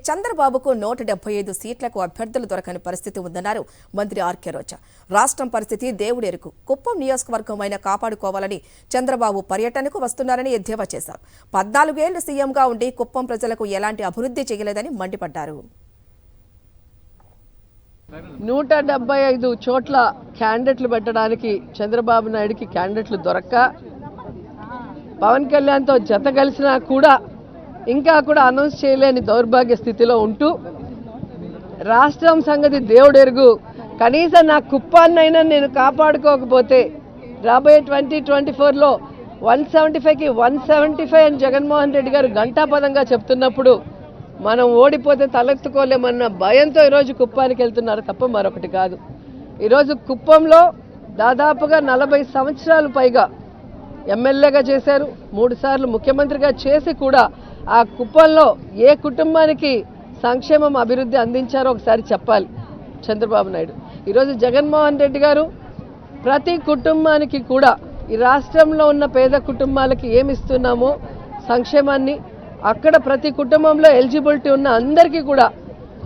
చంద్రబాబుకు 175 సీట్లకు అభ్యర్థులు దొరకని పరిస్థితి ఉందన్నారు మంత్రి ఆర్కే రోజా. రాష్ట్రం పరిస్థితి దేవుడెరుకు. కుప్పం నియోజకవర్గమైన కాపాడుకోవాలని చంద్రబాబు పర్యటనకు వస్తున్నారని ఎద్దేవా చేశారు. 14 ఏళ్లు సీఎంగా ఉండి కుప్పం ప్రజలకు ఎలాంటి అభివృద్ధి చేయలేదని మండిపడ్డారు. 175 చోట్ల క్యాండిడేట్లు పెట్టడానికి చంద్రబాబు నాయుడుకి క్యాండిడేట్లు దొరక్క పవన్ కళ్యాణ్తో జత కలిసినా కూడా ఇంకా కూడా అనౌన్స్ చేయలేని దౌర్భాగ్య స్థితిలో ఉంటూ రాష్ట్రం సంగతి దేవుడెరుగు, కనీసం నా కుప్పాన్నైనా నేను కాపాడుకోకపోతే రాబోయే 2024లో 175కి 175 అని జగన్మోహన్ రెడ్డి గారు ఘంటాపదంగా చెప్తున్నప్పుడు మనం ఓడిపోతే తలెత్తుకోలేమన్న భయంతో ఈరోజు కుప్పానికి వెళ్తున్నారు తప్ప మరొకటి కాదు. ఈరోజు కుప్పంలో దాదాపుగా 40 సంవత్సరాలు పైగా ఎమ్మెల్యేగా చేశారు, 3 సార్లు ముఖ్యమంత్రిగా చేసి కూడా ఆ కుప్పంలో ఏ కుటుంబానికి సంక్షేమం అభివృద్ధి అందించారో ఒకసారి చెప్పాలి చంద్రబాబు నాయుడు. ఈరోజు జగన్మోహన్ రెడ్డి గారు ప్రతి కుటుంబానికి కూడా ఈ రాష్ట్రంలో ఉన్న పేద కుటుంబాలకి ఏమిస్తున్నామో సంక్షేమాన్ని అక్కడ ప్రతి కుటుంబంలో ఎలిజిబిలిటీ ఉన్న అందరికీ కూడా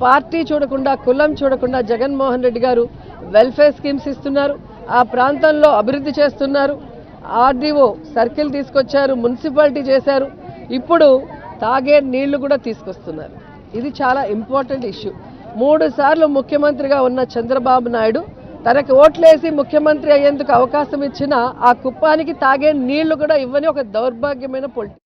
పార్టీ చూడకుండా కులం చూడకుండా జగన్మోహన్ రెడ్డి గారు వెల్ఫేర్ స్కీమ్స్ ఇస్తున్నారు. ఆ ప్రాంతంలో అభివృద్ధి చేస్తున్నారు. ఆర్డీఓ సర్కిల్ తీసుకొచ్చారు, మున్సిపాలిటీ చేశారు, ఇప్పుడు తాగే నీళ్లు కూడా తీసుకొస్తున్నారు. ఇది చాలా ఇంపార్టెంట్ ఇష్యూ. 3 సార్లు ముఖ్యమంత్రిగా ఉన్న చంద్రబాబు నాయుడు తనకు ఓట్లేసి ముఖ్యమంత్రి అయ్యేందుకు అవకాశం ఇచ్చినా ఆ కుప్పానికి తాగే నీళ్లు కూడా ఇవ్వని ఒక దౌర్భాగ్యమైన పొలిటిక్స్.